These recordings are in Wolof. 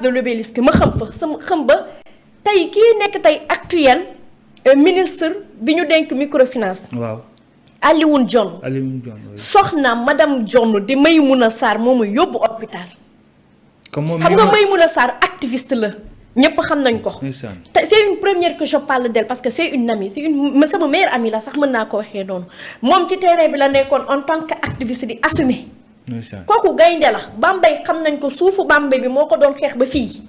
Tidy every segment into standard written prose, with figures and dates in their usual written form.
de l'Obélisque ma xam fa sama xam ba tey kii nekk tey actuel ministre bi ñu denk microfinance. waaw Alioune Dione. soxna madame Dione di Maymouna Sarr moomu yóbbu hôpital. xam nga Maymouna Sarr activiste la ñëpp xam nañ ko. te c'est une première que je parle d'elle parce que c'est une amie c'est une sama meilleure amie la sax mën naa ko waxee noonu moom ci terrain bi la nekkoon en tant que activiste di assumer. kooku gaynde la Bambey xam nañ ko suufu Bambey bi moo ko doon xeex ba fii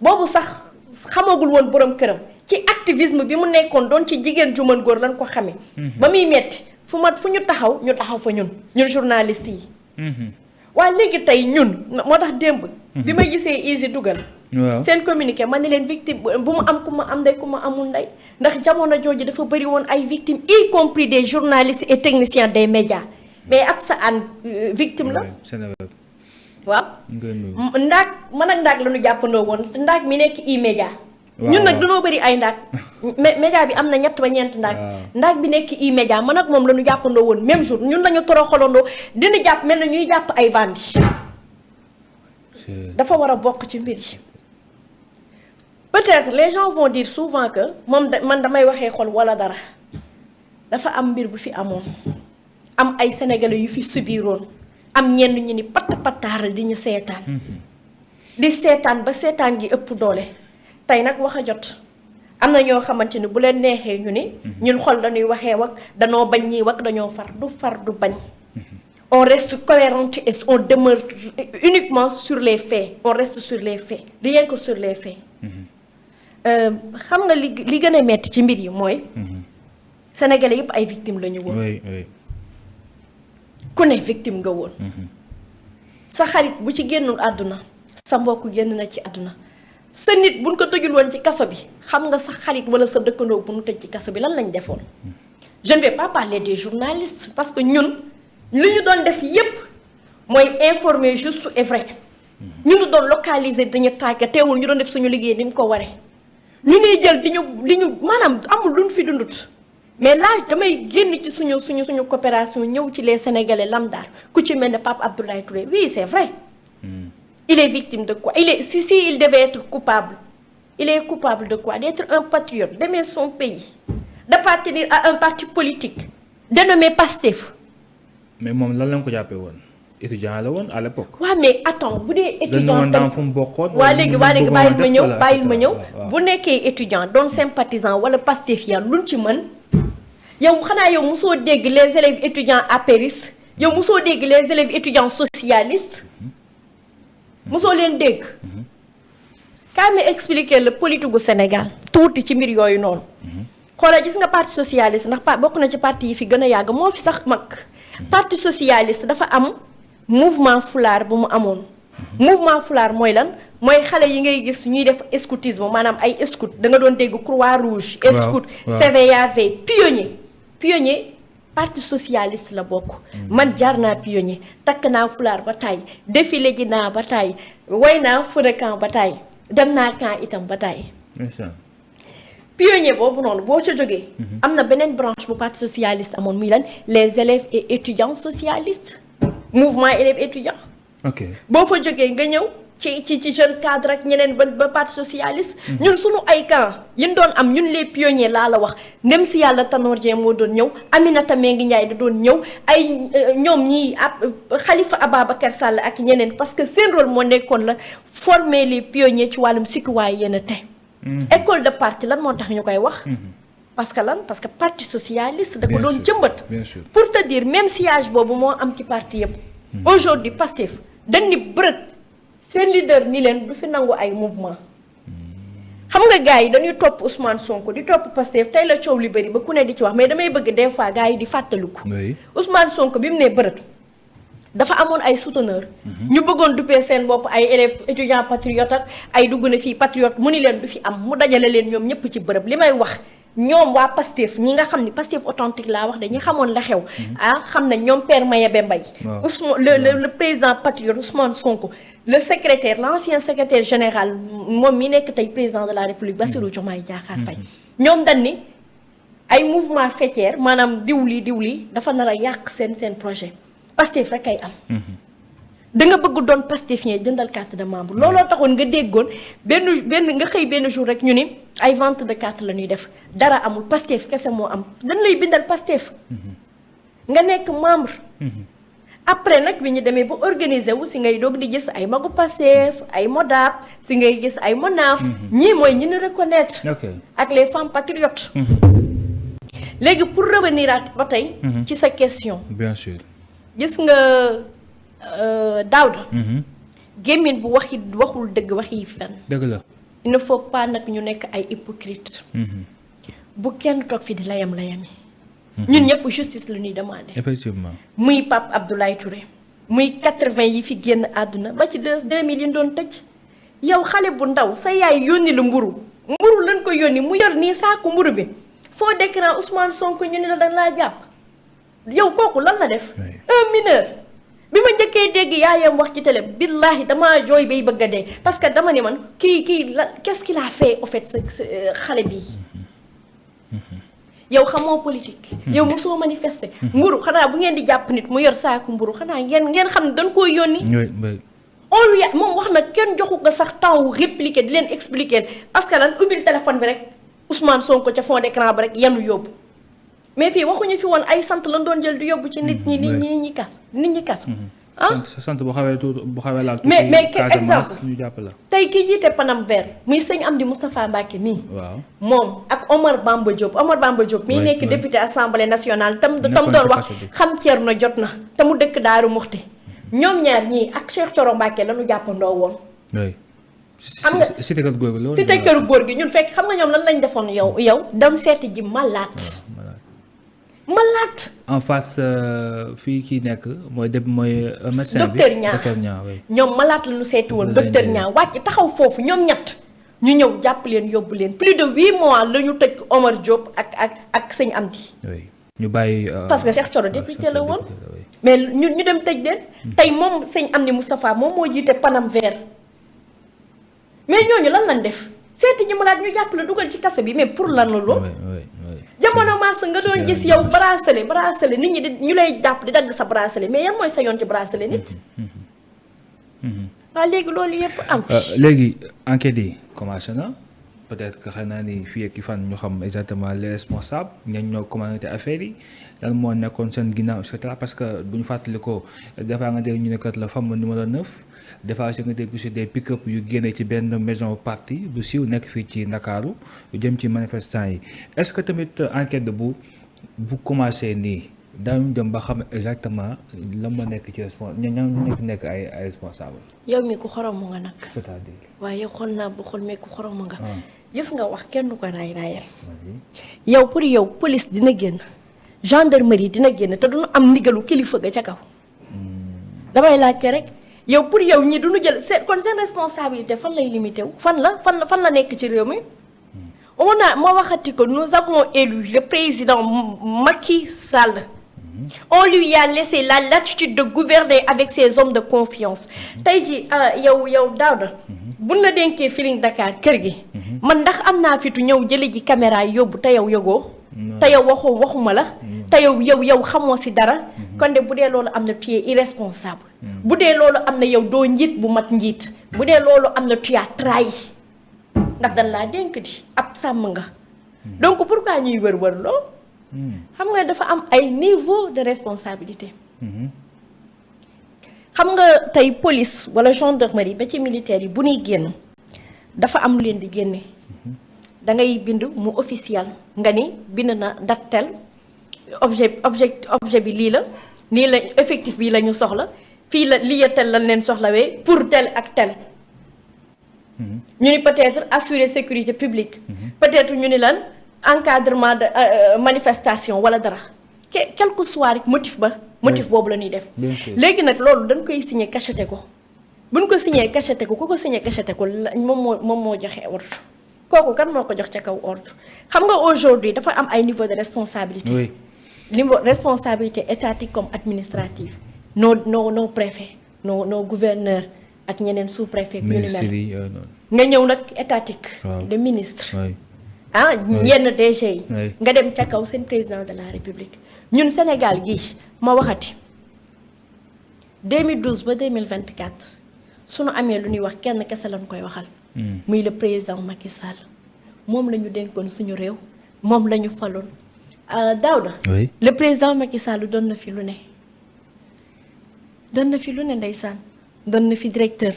boobu sax xamagul woon borom këram ci activisme bi mu nekkoon doon ci jigéen ju mën góor lañ ko xamee. ba muy metti fu ñu taxaw fa ñun journaliste yi. waaye léegi tey ñun moo tax démb. bi ma gisee Easy dugal. seen communiqué man ni leen victime bu mu am ku ma am ndey ku ma amul ndey ndax jamono jooju dafa bëri woon ay victimes y compris des journalistes et techniciens des médias mais ab sa an victime la. waaw. ndaag man ak ndaag la ñu jàppandoo woon ndaag mi nekk E-Média. ñun nag dañoo bëri ay ndaag. média bi am na 3 ba 4 ndaag. ndaag bi nekk E-Média man ak moom la ñu jàppandoo woon même jour ñun lañu toroxalandoo dina jàpp mel na ñuy jàpp ay bandi. dafa war a bokk ci mbir yi. peut-être les gens vont dire souvent que man damay waxee xol wala dara dafa am mbir bu fi amoon am ay sénégalais yu fi subiroon am ñenn ñi ni pataaral di ñu seetaan. di seetaan ba seetaan gi ëpp doole. tey nag wax a jot am na ñoo xamante ni bu leen neexee ñu ni ñun xol dañuy waxee wak danoo bañ ñii wak dañoo far du bañ. on reste cohérente et on demeure uniquement sur les faits on reste sur les faits rien que sur les faits. xam nga li gën a metti ci mbir yi mooy. sénégalais yëpp ay victimes la ñu woon. ku ne victime nga woon. sa xarit bu ci génnul àdduna sa mbokk génn na ci àdduna sa nit buñ ko tëjul woon ci kaso bi xam nga sa xarit wala sa dëkkandoo bu nu tëj ci kaso bi lan lañ defoon. je ne vais pas parler des journalistes parce que ñun li ñu doon def yépp mooy informer juste et vrai. ñu ngi doon localiser dañu tàggat teewul ñu doon def suñu liggéey ni mu ko waree. ñu ñuy jël di ñu maanaam amul luñ fi dundut mais là damay génn ci suñu coopération ñëw ci les sénégalais lambda ku ci mel ne Pape Abdoulaye Touré oui c'est vrai. il est victime de quoi si il devait être coupable il est coupable de quoi d'être un patriote d'aimer son pays d'appartenir à un parti politique dénommé Pastef. mais moom lan lañ ko jàppee woon étudiant la woon à l'époque. waaw mais attends bu dee étudiant tam fu mu bokkoon. waa léegi bàyyil ma ñëw bu nekkee étudiant doon sympathisant wala pastéfien luñ ci mën yow xanaa yow mosoo dégg les élèves étudiants apéristes yow mosoo dégg les élèves étudiants socialistes mosoo leen dégg. kaay ma expliquer le politique gu Sénégal tuuti ci mbir yooyu noonu. xoolal gis nga parti socialiste ndax bokk na ci parti yi fi gën a yàgg moo fi sax mag. parti socialiste dafa am. mouvement foulard bu mu amoon. mouvement foulard mooy lan mooy xale yi ngay gis ñuy def scoutisme maanaam ay scout da nga doon dégg croix rouge. scout CVAV pionnier parti socialiste la bokk. man jaar naa pionnier takk naa foulard ba taay défilé ji naa ba taay way naa feu camp ba taay dem naa camp itam ba taay. pionnier boobu noonu boo ca jógee. am na beneen branche bu parti socialiste amoon muy lan les élèves et étudiants socialistes. mouvement élèves étudiants. ok boo fa jógee nga ñëw ci jeune cadre ak ñeneen ba parti socialiste. ñun suñu ay camp yin doon am ñun les pionniers laa la wax ndem si yàlla Tanor Dieng moo doon ñëw Aminata Mbengue Ndiaye da doon ñëw ay ñoom ñii Khalifa Ababacar Sall ak ñeneen parce que seen rôle moo nekkoon la former les pionniers ci wàllum citoyenneté. école de parti lan moo tax ñu koy wax. parce que parti socialiste da ko doon jëmbat. pour te dire même sillage boobu moo am ci parti yëpp. aujourd'hui Pastef dañ ni bërët seen leader ni leen du fi nangu ay mouvement. xam nga gars yi dañuy topp Ousmane Sonko di topp Pastef tey la coow li bëri ba ku ne di ci wax mais damay bëgg des fois gars yi di fàttaliku. Ousmane Sonko bi mu nee bërët dafa amoon ay souteneur ñu bëggoon duppee seen bopp ay élèves étudiants patriotes ak ay dugg na fii patriote mu ni leen du fi am mu dajale leen ñoom ñëpp ci bërëb li may wax. ñoom waa Pastef ñi nga xam ni Pastef authentique laa wax dañuy xamoon la xew. xam na ñoom Père Mayabé Mbaye. Ousmane le président patriote Ousmane Sonko. le secrétaire l'ancien secrétaire général moom mi nekk tey président de la République Bassirou Diomaye Diakhar Faye. ñoom dañ ni ay mouvement faîtière maanaam diw lii dafa nar a yàq seen projet Pastef rek ay am. da nga bëgg doon pastéfien jëndal carte de membre looloo taxoon nga déggoon benn nga xëy benn jour rek ñu ni ay vente de carte la ñuy def dara amul Pastef kese moo am dañ lay bindal Pastef nga nekk membre après nag bi ñu demee ba organiser wu si ngay doog di gis ay magu Pastef ay modap si ngay gis ay monaf ñii mooy ñi ñu reconnaître ak les femmes patriotes léegi pour revenir ba tey ci sa question bien sûr gis nga Daouda gémmiñ bu waxul dëgg waxi fen dëgg la il ne faut pas nag ñu nekk ay hypocrite bu kenn toog fi di layam-layami ñun ñëpp justice la ñuy demandé effectivement muy Pape Abdoulaye Touré muy 80 yi fi génn àdduna ba ci 2000 yi doon tëj yow xale bu ndaw sa yaay yónni la mburu lañ ko yónni mu yor nii saaku mburu bi foo d'écran Ousmane Sonko ñu ne la dañ laa jàpp yow kooku lan la def un mineur bi ma njëkkee dégg yaayam wax ci télé billahi damaa jooy bay bëgg a dee parce que dama ne man kii la qu'est-ce qu'il a fait au fait sa xale bii yow xamoo politique yow mosoo manifester mburu xanaa bu ngeen di jàpp nit mu yor saaku mburu xanaa ngeen xam ne dañ koo yónni on lui moom wax na kenn joxu ko sax temps wu répliquer di leen expliquer parce que lan ubbil téléphone bi rek Ousmane Sonko ca fond d'écran ba rek yenu yóbbu mais fii waxuñu fi woon ay sant lañ doon jël di yóbbu ci nit ñi kas sant bu xawee laal mais exemple ñu jàpp la tey ki jiite Panam Vert muy sëñ Amdi Moustapha Mbacké mii waaw moom ak Omar Bamba Diop mii nekk député assemblée nationale tam doon wax xam Thierno jot na te mu dëkk Daaru Muxti ñoom ñaar ñii ak Cheikh Thioro Mbacké lañu jàppandoo woon xam nga cité kër góor gi ñun fekk xam nga ñoom lan lañ defoon yow dem seeti ji malade en face fii kii nekk mooy médecin bi docteur Niang ñoom malade la ñu seeti woon docteur Niang wàcc taxaw foofu ñoom ñett ñu ñëw jàpp leen yóbbu leen plus de 8 mois la ñu tëj Omar Diop ak sëñ Amdi ñu bàyyi parce que Cheikh Thioro député la woon mais ñu dem tëj leen tey moom sëñ Amdi Moustapha moom moo jiite Panam Vert mais ñooñu lan lañ def seeti ñi malade ñu jàpp la dugal ci kaso bi mais pour lan la lool jamono mars nga doon gis yow bracelet nit ñi ñu lay jàpp di dagg sa bracelet mais yan mooy sa yoon ci bracelet nit waaw léegi loolu yëpp am léegi enquête yi commencé na peut-être que xëy naa ni fii ak fan ñu xam exactement les responsables ñan ñoo commandé affaire yi lan moo nekkoon seen ginnaaw et cetera parce que bu ñu fàttali ko des fois nga dégg ñu ne kat la femme numéro 9 des fois nga dégg aussi des pick-up yu génne ci benn maison parti bu siiw nekk fii ci Ndakaaru yu jëm ci manifestants yi est-ce que tamit enquête bu commencé nii daañu dem ba xam exactement lan moo nekk ci ñu nekk ay responsable yow mi ku xoromu nga nag c'est-à-dire waaye xool naa bu xool mais ku xoromu nga gis nga wax kenn du ko raayal yow pour yow police dina génn gendarmerie dina génn te duñu am ndigalu kilifa ga ca kaw damay laajte rek yow pour yow ñi duñu jël kon seen responsabilité fan lay limité wu fan la nekk ci réew mi ma waxati ko nous avons élu le président Macky Sall on lui a laissé la latitude de gouverner avec ses hommes de confiance tey ji yow Daouda buñ la dénkee Feeling Dakar kër gi man ndax am naa fitu ñëw jële ji caméra yi yóbbu te yow yëgoo te yow waxuma la te yow xamoo si dara kon de bu dee loolu am na tu es irresponsable bu dee loolu am na yow doo njiit bu mat njiit bu dee loolu am na tu as trahi ndax dañ laa dénk di ab sàmm nga donc pourquoi ñuy wër loo xam nga dafa am ay niveau de responsabilité xam nga tey police wala gendarmerie ba ci militaire yi bu ñuy génn dafa am lu leen di génne da ngay bind mu officiel nga ni bind na date tel objet bi lii la nii la effectif bi la ñu soxla fii la lii tel lañ leen soxlawee pour tel ak tel ñu ni peut-être assurer sécurité publique peut-être ñu ni lan encadrement de manifestation wala dara quel que soit rek motif boobu la ñuy def léegi nag loolu dañ koy signer cacheté ko buñ ko signer cacheté ko ku ko signer cacheté ko moom moo joxe ordre kooku kan moo ko jox ca kaw ordre xam nga aujourd'hui dafa am ay niveau de responsabilité niveau responsabilité étatique comme administrative nos préfets nos gouverneurs ak ñeneen sous-préfet ñu ni mel nga ñëw nag étatique de ministre yenn DG yi nga dem ca kaw seen président de la république ñun Sénégal gii ma waxati 2012 ba 2024 su nu amee lu ñuy wax kenn kese lañ koy waxal. muy le président Macky Sall moom la ñu dénkoon suñu réew moom la ñu faloon Daouda. oui le président Macky Sall doon na fi lu ne. doon na fi lu ne ndeysaan doon na fi directeur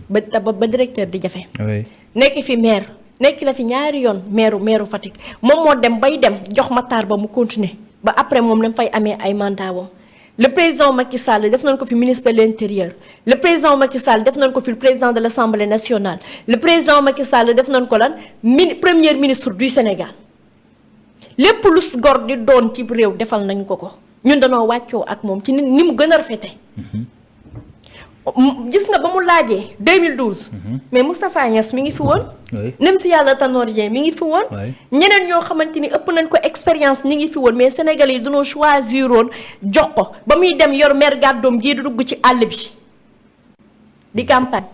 ba directeur di jafe. oui nekk fi maire nekk la fi ñaari yoon maire Fatick moom moo dem bay dem jox Matar Ba mu continuer ba après moom lañ fay amee ay mandat wam le président Macky Sall def nañ ko fi ministre de l'intérieur le président Macky Sall def nañ ko fi président de l'Assemblée nationale le président Macky Sall def nañ ko lan premier ministre du Sénégal lépp lu gor di doon ci réew defal nañ ko ñun dañoo wàccoo ak moom ci ni mu gën a rafete gis nga ba mu laajee 2012. mais Moustapha Niasse mi ngi fi woon. nem si yàlla Tanor Dieng mi ngi fi woon. ñeneen ñoo xamante ni ëpp nañ ko expérience ñi ngi fi woon mais Sénégalais yi dañoo choisir woon jox ko ba muy dem yor mer gàddoom jii di dugg ci àll bi di campagne.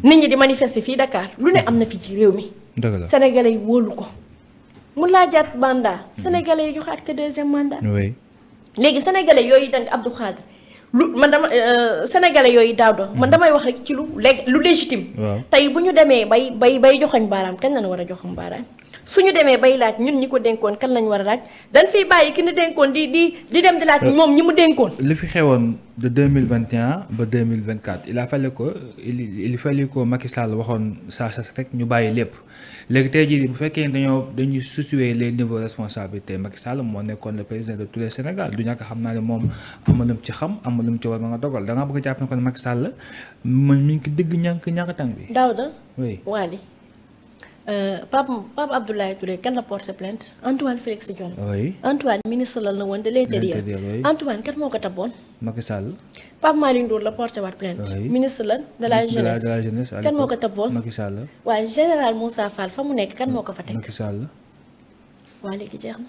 nit ñi di manifester fii Dakar lu ne am na fi ci réew mi. dëgg la Sénégalais yi wóolu ko mu laajaat mandat. Sénégalais yi joxaat ko deuxième mandat. léegi Sénégalais yooyu danga Abdou Khadre lu man dama sénégalais yooyu Daouda man damay wax rek ci lu légitime. tey bu ñu demee bay joxoñ baaraam kañ lañ war a joxoñ baaraam suñu demee bay laaj ñun ñi ko dénkoon kan lañ war a laaj dañ fiy bàyyi ki ñu dénkoon di dem di laaj moom ñi mu dénkoon. li fi xewoon de 2021 ba 2024 il fallait que Macky Sall waxoon saa rek ñu bàyyi lépp léegi tey jii bu fekkee dañuy situer les niveaux responsabilités Macky Sall moo nekkoon le président de tous les Sénégal du ñàkk xam naa ne moom amalum ci xam amalum ci war nga dogal da ngaa bëgg a jàpp ne kon Macky Sall mi ngi ko dëgg ñàkk-tàng bi. Daouda. oui Waly Pape Abdoulaye Touré kan la porté plainte Antoine Félix Diome. oui Antoine ministre la woon de l'intérieur. Antoine kat moo ko taboon. Macky Sall. Pape Malick Ndour la porté waat plainte. ministre la de la jeunesse. kan moo ko taboon Macky Sall. waaye général Moussa Fall fa mu nekk kan moo ko fa teg. Macky Sall. waa léegi jeex na.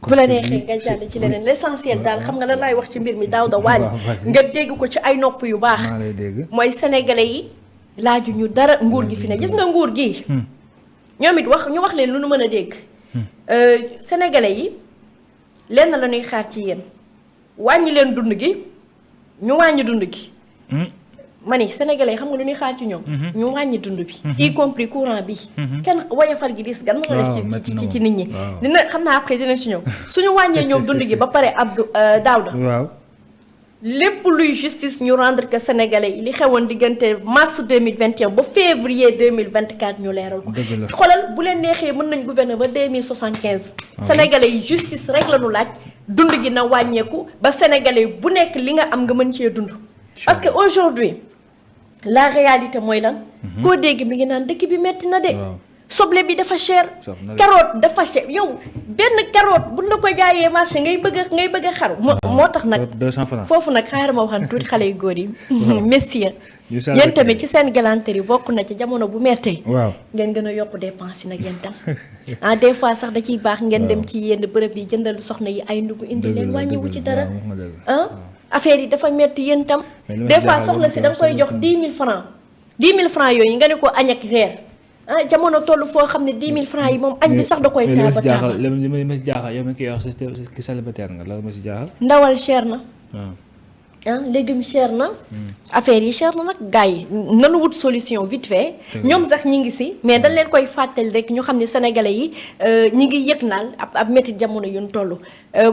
bu la neexee nga jàll ci leneen l'essentiel daal xam nga lan laay wax ci mbir mi Daouda Waly nga dégg ko ci ay nopp yu baax. maa lay dégg mooy sénégalais yi. laaju ñu dara nguur gi fi ne gis nga nguur gi ñoom it ñu wax leen lu nu mën a dégg sénégalais yi lenn la ñuy xaar ci yéen wàññi leen dund gi ñu wàññi dund gi ma ni sénégalais yi xam nga lu ñuy xaar ci ñoom ñu wàññi dund bi y compris courant bi kenn woyofal gi dis gan na la def ci nit ñi dina xam naa après dina ci ñëw suñu wàññee ñoom dund gi ba pare Daouda waaw lépp luy justice ñu rendre que sénégalais yi li xewoon diggante mars 2021 ba février 2024 ñu leeral ko xoolal bu leen neexee mën nañ gouverner ba 2075 sénégalais yi justice rek la ñu laaj dund gi na wàññeeku ba sénégalais bu nekk li nga am nga mën cee dund parce que aujourd'hui la réalité mooy lan koo dégg mi ngi naan dëkk bi metti na de soble bi dafa cher carotte dafa cher yow benn carotte buñ la ko jaayee marché ngay bëgg a xaru moo tax nag 200 francs foofu nag xaaral ma waxan tuuti xale yu góor yi messieurs yéen tamit ci seen galanterie bokk na ci jamono bu mettee ngeen gën a yokk dépense yi nag yéen tam des fois sax da ciy baax ngeen dem ci yenn bërëb yi jëndal soxna yi ay ndugu indi leen wàññiwu ci dara affaire yi dafa metti yéen tam des fois soxna si da nga koy jox 10 000 francs 10 000 francs yooyu nga ne ko añ ak reer jamono toll foo xam ne 10 000 francs yi moom añ bi sax da koy taaba taaba li ma si jaaxal yow mi koy wax ki célibataire nga la ma si jaaxal ndawal cher na légumes cher na affaire yi cher na nag gars yi nanu wut solution vite fait ñoom sax ñi ngi si mais dañ leen koy fàttali rek ñu xam ne sénégalais yi ñi ngi yëg naal ab métti jamono yu ñu toll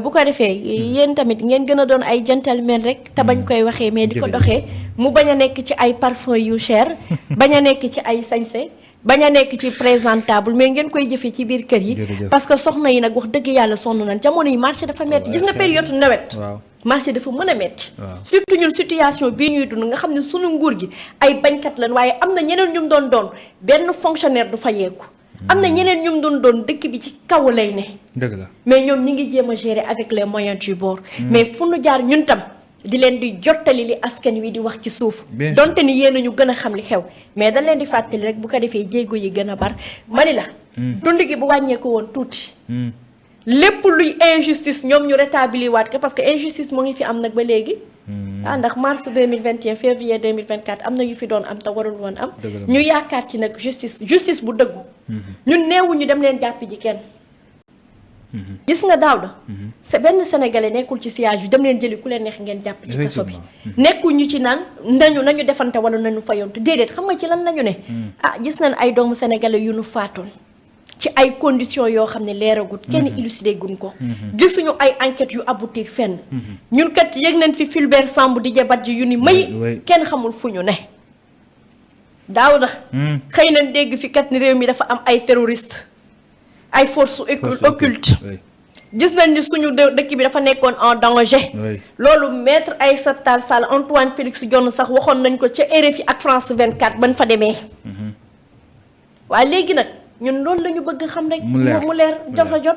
bu ko defee yéen tamit ngeen gën a doon ay gentleman rek te bañ koy waxee mais di ko doxee mu bañ a nekk ci ay parfum yu cher bañ a nekk ci ay sañse bañ a nekk ci présentable mais ngeen koy jëfee ci biir kër yi parce que soxna yi nag wax dëgg yàlla sonn nañ jamono yi marché dafa metti gis nga période nawet marché dafa mën a metti surtout ñun situation bii ñuy dund nga xam ne sunu nguur gi ay bañkat lañ waaye am na ñeneen ñu doon benn fonctionnaire du fayeeku am na ñeneen ñu doon dëkk bi ci kaw lay ne dëgg la mais ñoom ñi ngi jéem a gérer avec les moyens du bord mais fu nu jaar ñun tam di leen di jottali li askan wi di wax ci suuf donte ni yéen ñu gën a xam li xew mais dañ leen di fàttali rek bu ko defee jéego yi gën a bar mani la dund gi bu wàññeeku woon tuuti lépp luy injustice ñoom ñu rétablir waat ko parce que injustice moo ngi fi am nag ba léegi ndax mars 2021 février 2024 am na yu fi doon am te warul woon am ñu yaakaar ci nag justice bu dëggu ñun neewuñu dem leen jàpp ji kenn gis nga Daouda c'est benn sénégalais nekkul ci siège yu dem leen jëli ku leen neex ngeen jàpp ci kaso bi nekkul ñu ci naan nañu defante wala nañu fayonte déedéet xam nga ci lan lañu ne gis nañ ay doomu sénégalais yu nu faatoon ci ay conditions yoo xam ne leeragut kenn illustré gun ko gisuñu ay enquêtes yu aboutir fenn ñun kat yëg nañ fi Fulbert Sambou Didier Badji yu ni may kenn xamul fu ñu ne Daouda xëy nañ dégg fi kat ni réew mi dafa am ay terroristes ay forces occultes gis nañ ni suñu dëkk bi dafa nekkoon en danger loolu maître Aïssata Tall Sall Antoine Félix Diome sax waxoon nañ ko ca RFI ak France 24 ban fa demee waaye léegi nag ñun loolu la ñu bëgg xam rek mu leer jot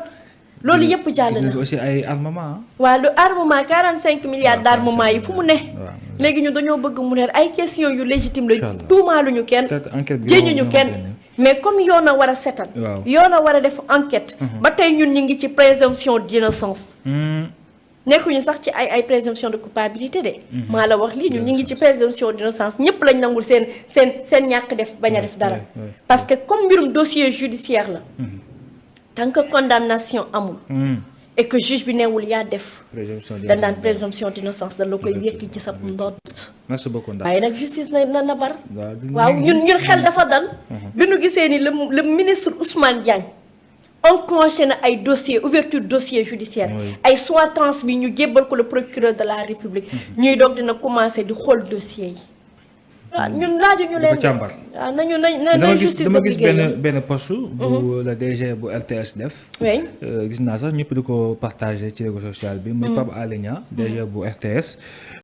loolu yëpp jàll na aussi ay armement waaw lu armement 45 milliards d'armement yi fu mu ne léegi ñu dañoo bëgg mu leer ay question yu légitime la tuumaaluñu kenn jéñuñu kenn mais comme yoon a war a setal yoon a war a def enquête ba tey ñun ñu ngi ci présomption d'innocence nekkuñu sax ci ay présomption de culpabilité de maa la wax lii ñun ñu ngi ci présomption d'innocence ñëpp lañ nangul seen ñàkk def bañ a def dara parce que comme mbirum dossier judiciaire la tant que condamnation amul et que juge bi newul yaa def dañ naan présomption d'innocence da la koy wekki ci sa ndodd merci beaucoup waaye nag justice na bar waaw ñun xel dafa dal bi nu gisee ni le ministre Ousmane Diagne enclenché na ay dossier ouverture dossier judiciaire ay soit transmis ñu jébbal ko le procureur de la République ñuy doog dina commencé di xool dossier yi waaw ñun laaju ñu leen waaw nañu justice dama gis benn poste bu la DG bu RTS def gis naa sax ñëpp di ko partagé ci réseau social bi muy Pape Alé Niang DG bu RTS